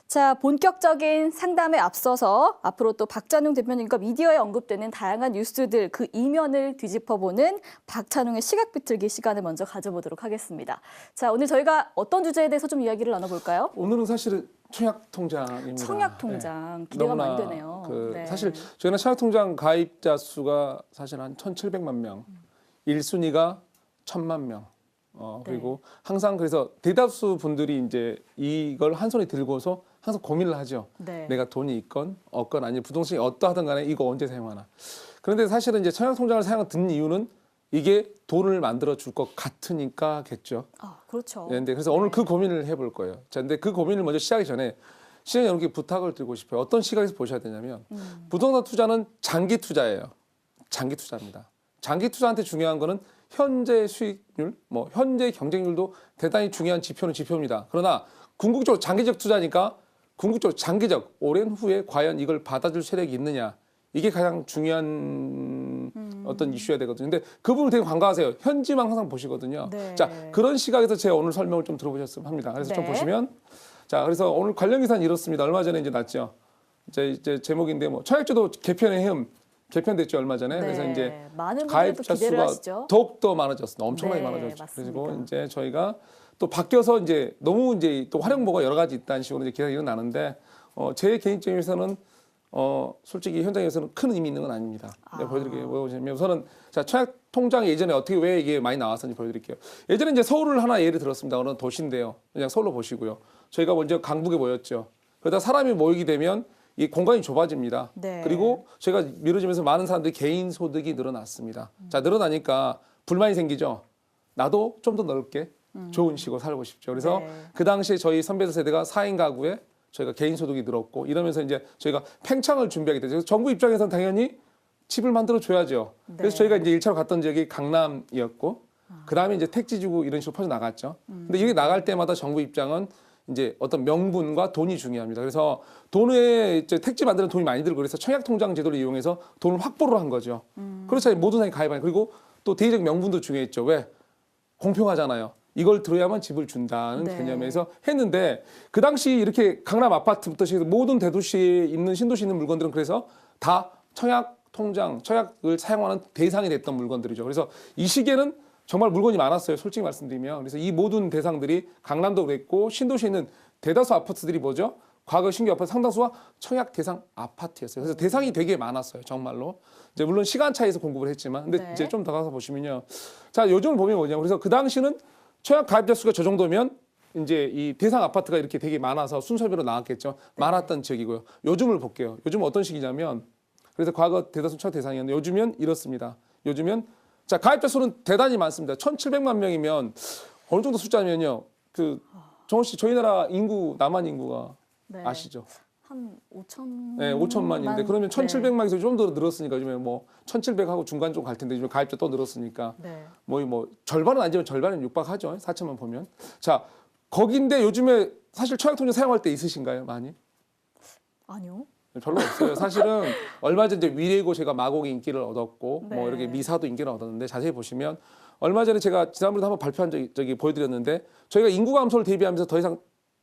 자, 본격적인 상담에 앞서서 앞으로 또 박찬웅 대표님과 미디어에 언급되는 다양한 뉴스들 그 이면을 뒤집어보는 박찬웅의 시각 비틀기 시간을 먼저 가져보도록 하겠습니다. 자, 오늘 저희가 어떤 주제에 대해서 좀 이야기를 나눠볼까요? 오늘은 사실은 청약통장입니다. 청약통장 네. 기대가 많이 되네요. 네. 사실 저희는 청약통장 가입자 수가 사실 한 1,700만 명, 1순위가 1,000만 명. 그리고 항상 그래서 대다수 분들이 이제 이걸 한 손에 들고서 항상 고민을 하죠. 네. 내가 돈이 있건 없건 아니 부동산이 어떠하든 간에 이거 언제 사용하나. 그런데 사실은 이제 청약통장을 듣는 이유는 이게 돈을 만들어 줄 것 같으니까겠죠. 아, 그렇죠. 네, 그래서 오늘 그 고민을 해볼 거예요. 자, 근데 그 고민을 먼저 시작하기 전에 시청자 여러분께 부탁을 드리고 싶어요. 어떤 시각에서 보셔야 되냐면 부동산 투자는 장기 투자예요. 장기 투자입니다. 장기 투자한테 중요한 거는 현재 수익률, 뭐 현재 경쟁률도 대단히 중요한 지표는 지표입니다. 그러나 궁극적으로 장기적 투자니까 궁극적으로 장기적 오랜 후에 과연 이걸 받아줄 세력이 있느냐 이게 가장 중요한 어떤 이슈가 되거든요. 근데 그 부분을 되게 관가하세요. 현지만 항상 보시거든요. 네. 자, 그런 시각에서 제가 오늘 설명을 좀 들어보셨으면 합니다. 그래서 좀 네. 보시면 자, 그래서 오늘 관련 기사는 이렇습니다. 얼마 전에 이제 났죠. 이제 제목인데 뭐 청약제도 개편의 해음 개편됐죠 얼마 전에. 네. 그래서 이제 많은 분들도 가입자 기대를 수가 하시죠. 더욱더 많아졌습니다. 엄청나게 네, 많아졌죠. 맞습니다. 그리고 이제 저희가 또 바뀌어서 이제 너무 이제 또 활용도가 여러 가지 있다는 식으로 이제 기사가 일어나는데 제 개인적에서는 솔직히 현장에서는 큰 의미 있는 건 아닙니다. 내가 보여드릴게요. 보시면 우선은 자 청약 통장 예전에 어떻게 왜 이게 많이 나왔었는지 보여드릴게요. 예전에 이제 서울을 하나 예를 들었습니다. 어느 도시인데요. 그냥 서울로 보시고요. 저희가 먼저 강북에 모였죠. 그러다 사람이 모이게 되면 이 공간이 좁아집니다. 네. 그리고 저희가 미뤄지면서 많은 사람들이 개인 소득이 늘어났습니다. 자 늘어나니까 불만이 생기죠. 나도 좀 더 넓게 좋은 시골 살고 싶죠. 그래서 네. 그 당시에 저희 선배들 세대가 4인 가구에 저희가 개인 소득이 늘었고 이러면서 이제 저희가 팽창을 준비하게 되죠. 그래서 정부 입장에서는 당연히 집을 만들어 줘야죠. 그래서 네. 저희가 이제 1차로 갔던 지역이 강남이었고 그다음에 이제 택지지구 이런 식으로 퍼져 나갔죠. 근데 이게 나갈 때마다 정부 입장은 이제 어떤 명분과 돈이 중요합니다. 그래서 돈에 이제 택지 만드는 돈이 많이 들고 그래서 청약통장 제도를 이용해서 돈을 확보를 한 거죠. 그렇잖아요. 모든 사람이 가입하는. 그리고 또 대의적 명분도 중요했죠. 왜? 공평하잖아요. 이걸 들어야만 집을 준다는 네. 개념에서 했는데 그 당시 이렇게 강남 아파트부터 시작해서 모든 대도시에 있는 신도시에 있는 물건들은 그래서 다 청약통장, 청약을 사용하는 대상이 됐던 물건들이죠. 그래서 이 시기에는 정말 물건이 많았어요. 솔직히 말씀드리면. 그래서 이 모든 대상들이 강남도 그랬고 신도시에 있는 대다수 아파트들이 뭐죠? 과거 신규 아파트 상당수가 청약 대상 아파트였어요. 그래서 대상이 되게 많았어요. 정말로. 이제 물론 시간 차이에서 공급을 했지만 근데 네. 이제 좀 더 가서 보시면요. 자, 요즘을 보면 뭐냐면 그래서 그 당시는 청약 가입자 수가 저 정도면 이제 이 대상 아파트가 이렇게 되게 많아서 순서별로 나왔겠죠. 많았던 지역이고요. 요즘을 볼게요. 요즘은 어떤 시기냐면 그래서 과거 대다수 청약 대상이었는데 요즘은 이렇습니다. 요즘은 자, 가입자 수는 대단히 많습니다. 1,700만 명이면 어느 정도 숫자면요. 그 정원 씨 저희 나라 인구 남한 인구가 네. 아시죠? 한 5천. 네, 5천만인데 그러면 1,700만에서 좀 더 늘었으니까 요즘에 뭐 1,700하고 중간 좀 갈 텐데 요즘 가입자 또 늘었으니까 네. 뭐 절반은 아니지만 절반은 육박하죠. 4천만 보면. 자, 거긴데 요즘에 사실 청약통장 사용할 때 있으신가요? 많이? 아니요. 별로 없어요. 사실은 얼마 전에 이제 위례고 제가 마곡이 인기를 얻었고 네. 뭐 이렇게 미사도 인기를 얻었는데 자세히 보시면 얼마 전에 제가 지난번에도 한번 발표한 적이 보여드렸는데 저희가 인구 감소를 대비하면서 더 이상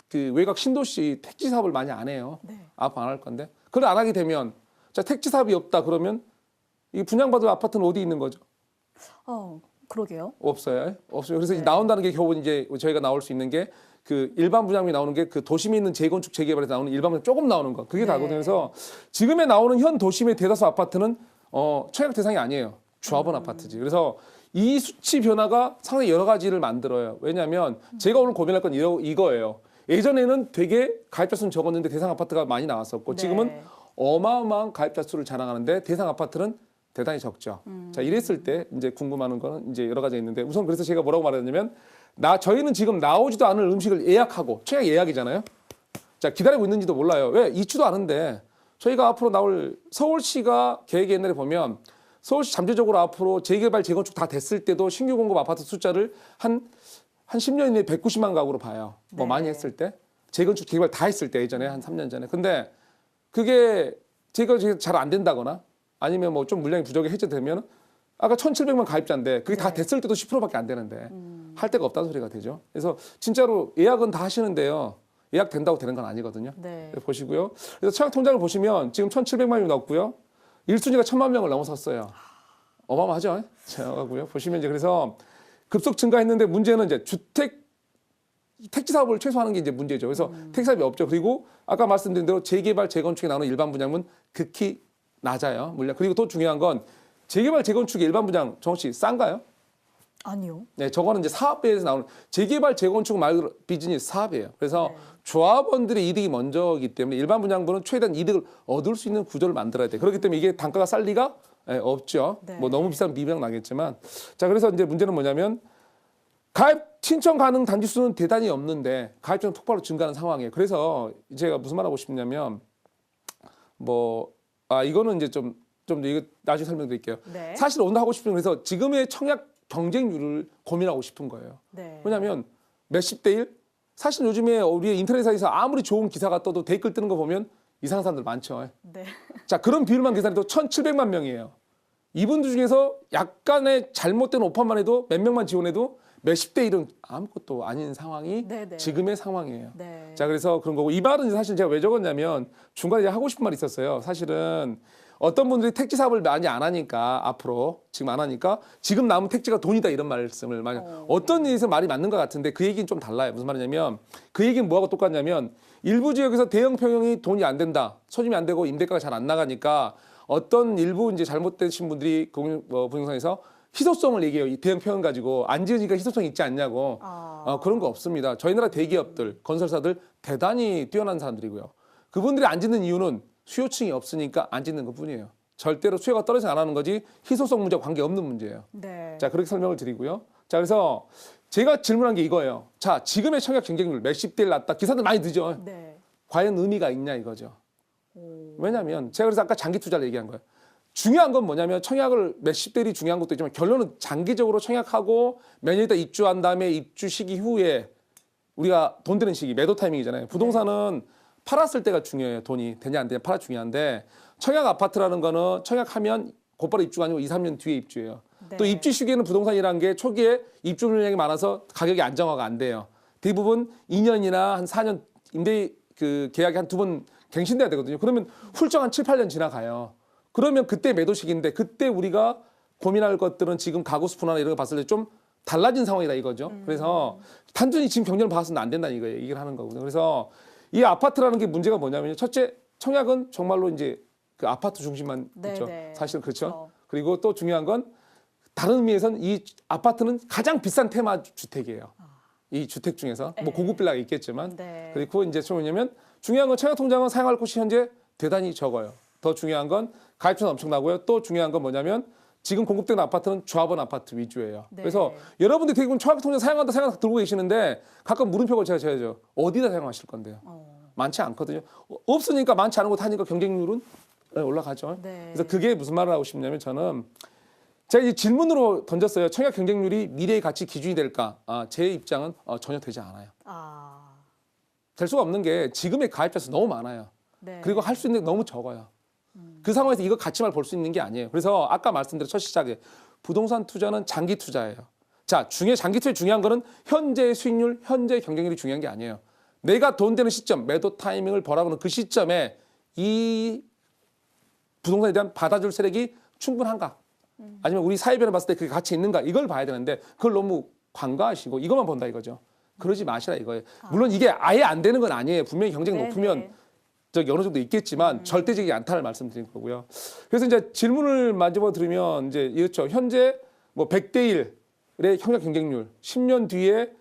그 외곽 신도시 택지 사업을 많이 안 해요. 네. 앞으로 안 할 건데 그걸 안 하게 되면 자 택지 사업이 없다 그러면 이 분양받을 아파트는 어디 있는 거죠? 그러게요. 없어요. 없어요. 그래서 네. 나온다는 게 겨우 이제 저희가 나올 수 있는 게 그 일반 분양이 나오는 게 그 도심에 있는 재건축 재개발에서 나오는 일반 분양 조금 나오는 거. 그게 네. 다거든요. 그래서 지금에 나오는 현 도심의 대다수 아파트는 청약 대상이 아니에요. 조합원 아파트지. 그래서 이 수치 변화가 상당히 여러 가지를 만들어요. 왜냐하면 제가 오늘 고민할 건 이거예요. 예전에는 되게 가입자 수는 적었는데 대상 아파트가 많이 나왔었고 네. 지금은 어마어마한 가입자 수를 자랑하는데 대상 아파트는 대단히 적죠. 자, 이랬을 때 이제 궁금한 거는 이제 여러 가지가 있는데 우선 그래서 제가 뭐라고 말했냐면 저희는 지금 나오지도 않을 음식을 예약하고 청약 예약이잖아요. 자, 기다리고 있는지도 몰라요. 왜? 있지도 않은데 저희가 앞으로 나올 서울시가 계획 옛날에 보면 서울시 잠재적으로 앞으로 재개발 재건축 다 됐을 때도 신규 공급 아파트 숫자를 한 10년 이내에 190만 가구로 봐요. 뭐 네. 많이 했을 때. 재건축 재개발 다 했을 때 예전에 한 3년 전에. 근데 그게 재건축이 잘 안 된다거나 아니면 뭐 좀 물량이 부족해 해제되면 아까 1,700만 가입자인데 그게 다 네. 됐을 때도 10%밖에 안 되는데 할 데가 없다는 소리가 되죠. 그래서 진짜로 예약은 다 하시는데요. 예약된다고 되는 건 아니거든요. 네. 보시고요. 그래서 청약 통장을 보시면 지금 1,700만 명이 넘고요. 1순위가 1,000만 명을 넘어섰어요. 어마어마하죠. 제가고요. 보시면 이제 그래서 급속 증가했는데 문제는 이제 택지 사업을 최소화하는 게 이제 문제죠. 그래서 택지 사업이 없죠. 그리고 아까 말씀드린 대로 재개발, 재건축에 나오는 일반 분양은 극히 낮아요. 물량. 그리고 또 중요한 건 재개발, 재건축의 일반 분양 정호 씨 싼가요? 아니요. 네, 저거는 이제 사업배에서 나오는 재개발, 재건축 말 그대로 비즈니스 사업이에요. 그래서 네. 조합원들의 이득이 먼저이기 때문에 일반 분양부는 최대한 이득을 얻을 수 있는 구조를 만들어야 돼요. 그렇기 때문에 이게 단가가 쌀 리가 없죠. 네. 뭐 너무 비싼 비명 나겠지만. 자, 그래서 이제 문제는 뭐냐면 가입 신청 가능 단지 수는 대단히 없는데 가입자는 폭발로 증가하는 상황이에요. 그래서 제가 무슨 말 하고 싶냐면 이거는 이제 좀 이거 나중에 설명드릴게요. 네. 사실 오늘 하고 싶은 건 그래서 지금의 청약 경쟁률을 고민하고 싶은 거예요. 네. 왜냐하면 몇십 대 일? 사실 요즘에 우리 인터넷상에서 아무리 좋은 기사가 떠도 댓글 뜨는 거 보면 이상한 사람들 많죠. 네. 자, 그런 비율만 계산해도 1,700만 명이에요. 이분들 중에서 약간의 잘못된 오판만 해도 몇 명만 지원해도 몇십 대 일은 아무것도 아닌 상황이 네네. 지금의 상황이에요. 네. 자, 그래서 그런 거고 이 말은 사실 제가 왜 적었냐면 중간에 이제 하고 싶은 말이 있었어요. 사실은 어떤 분들이 택지 사업을 많이 안 하니까 앞으로 지금 안 하니까 지금 남은 택지가 돈이다 이런 말씀을 많이 어떤 일에서 말이 맞는 것 같은데 그 얘기는 좀 달라요. 무슨 말이냐면 그 얘기는 뭐하고 똑같냐면 일부 지역에서 대형 평형이 돈이 안 된다. 소집이 안 되고 임대가가 잘 안 나가니까 어떤 일부 이제 잘못되신 분들이 부동산에서 희소성을 얘기해요. 이 대형 평형 가지고 안 지으니까 희소성이 있지 않냐고. 그런 거 없습니다. 저희 나라 대기업들, 건설사들 대단히 뛰어난 사람들이고요. 그분들이 안 짓는 이유는 수요층이 없으니까 안 짓는 것뿐이에요. 절대로 수요가 떨어지지 않는 거지 희소성 문제와 관계없는 문제예요. 네. 자, 그렇게 설명을 드리고요. 자, 그래서 제가 질문한 게 이거예요. 자, 지금의 청약 경쟁률 몇십 대를 났다. 기사들 많이 늦어. 네. 과연 의미가 있냐 이거죠. 왜냐하면 제가 그래서 아까 장기 투자를 얘기한 거예요. 중요한 건 뭐냐면 청약을 몇십 대일이 중요한 것도 있지만 결론은 장기적으로 청약하고 몇 년 있다 입주한 다음에 입주 시기 후에 우리가 돈 되는 시기, 매도 타이밍이잖아요. 부동산은 팔았을 때가 중요해요. 돈이 되냐 안 되냐 팔아 중요한데 청약 아파트라는 거는 청약하면 곧바로 입주가 아니고 2, 3년 뒤에 입주예요. 네. 또 입주 시기에는 부동산이라는 게 초기에 입주 물량이 많아서 가격이 안정화가 안 돼요. 대부분 2년이나 한 4년 임대 그 계약이 한 두 번 갱신돼야 되거든요. 그러면 훌쩍 한 7, 8년 지나가요. 그러면 그때 매도 시기인데 그때 우리가 고민할 것들은 지금 가구 수분화나 이런 거 봤을 때 좀 달라진 상황이다 이거죠. 그래서 단순히 지금 경쟁을 봐서는 안 된다는 이거 얘기를 하는 거거든요. 그래서 이 아파트라는 게 문제가 뭐냐면요. 첫째, 청약은 정말로 이제 그 아파트 중심만 네, 있죠. 네. 사실은 그렇죠. 그리고 또 중요한 건 다른 의미에서는 이 아파트는 가장 비싼 테마 주택이에요. 이 주택 중에서 뭐 고급 빌라가 있겠지만 네. 그리고 이제 뭐냐면 중요한 건 청약 통장은 사용할 곳이 현재 대단히 적어요. 더 중요한 건 가입자는 엄청나고요. 또 중요한 건 뭐냐면 지금 공급되는 아파트는 조합원 아파트 위주예요. 네. 그래서 여러분들이 대부분 청약 통장 사용한다 생각 들고 계시는데 가끔 물음표가 제가 줘야죠. 어디다 사용하실 건데요? 많지 않거든요. 없으니까 많지 않은 곳 하니까 경쟁률은 올라가죠. 네. 그래서 그게 무슨 말을 하고 싶냐면 저는 제가 이 질문으로 던졌어요. 청약 경쟁률이 미래의 가치 기준이 될까? 제 입장은 전혀 되지 않아요. 될 수가 없는 게 지금의 가입자 수 너무 많아요. 네. 그리고 할 수 있는 게 너무 적어요. 그 상황에서 이거 가치만 볼 수 있는 게 아니에요. 그래서 아까 말씀드린 첫 시작에 부동산 투자는 장기 투자예요. 자, 장기 투자의 중요한 거는 현재의 수익률, 현재의 경쟁률이 중요한 게 아니에요. 내가 돈 되는 시점, 매도 타이밍을 보라고는 그 시점에 이 부동산에 대한 받아줄 세력이 충분한가? 아니면 우리 사회 변화 봤을 때 그게 가치 있는가? 이걸 봐야 되는데 그걸 너무 관가하시고 이것만 본다 이거죠. 그러지 마시라 이거예요. 물론 이게 아예 안 되는 건 아니에요. 분명히 경쟁이 네, 높으면 네. 저기 어느 정도 있겠지만 절대적이지 않다는 말씀드린 거고요. 그래서 이제 질문을 만져봐 드리면 이제 이렇죠. 현재 뭐 100대 1의 청약 경쟁률 10년 뒤에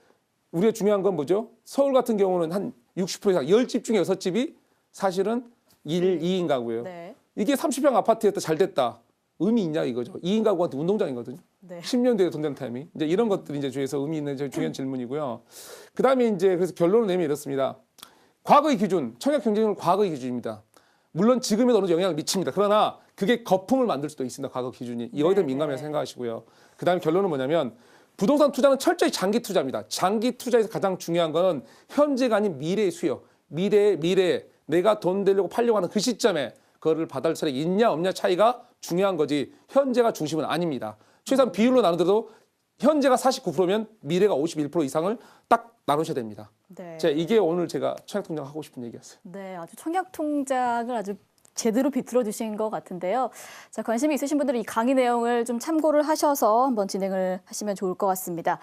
우리가 중요한 건 뭐죠? 서울 같은 경우는 한 60% 이상 10집 중에 6집이 사실은 1, 2인 가구예요. 네. 이게 30평 아파트였다 잘 됐다. 의미 있냐 이거죠. 2인 가구한테 운동장이거든요. 네. 10년 뒤에 돈 되는 타이밍. 이제 이런 것들이 이제 주에서 의미 있는 중요한 질문이고요. 그다음에 이제 그래서 결론을 내면 이렇습니다. 과거의 기준, 청약 경쟁률 과거의 기준입니다. 물론 지금에도 어느 정도 영향을 미칩니다. 그러나 그게 거품을 만들 수도 있습니다. 과거 기준이. 이거에 대해 민감해서 생각하시고요. 그다음에 결론은 뭐냐면 부동산 투자는 철저히 장기 투자입니다. 장기 투자에서 가장 중요한 거는 현재가 아닌 미래의 수요. 미래에 내가 돈 되려고 팔려고 하는 그 시점에 그거를 받을 세력이 있냐 없냐 차이가 중요한 거지 현재가 중심은 아닙니다. 최소한 비율로 나누더라도 현재가 49%면 미래가 51% 이상을 딱 나누셔야 됩니다. 네. 이게 오늘 제가 청약통장 하고 싶은 얘기였어요. 네, 아주 청약통장을 아주 제대로 비틀어 주신 것 같은데요. 자, 관심이 있으신 분들은 이 강의 내용을 좀 참고를 하셔서 한번 진행을 하시면 좋을 것 같습니다.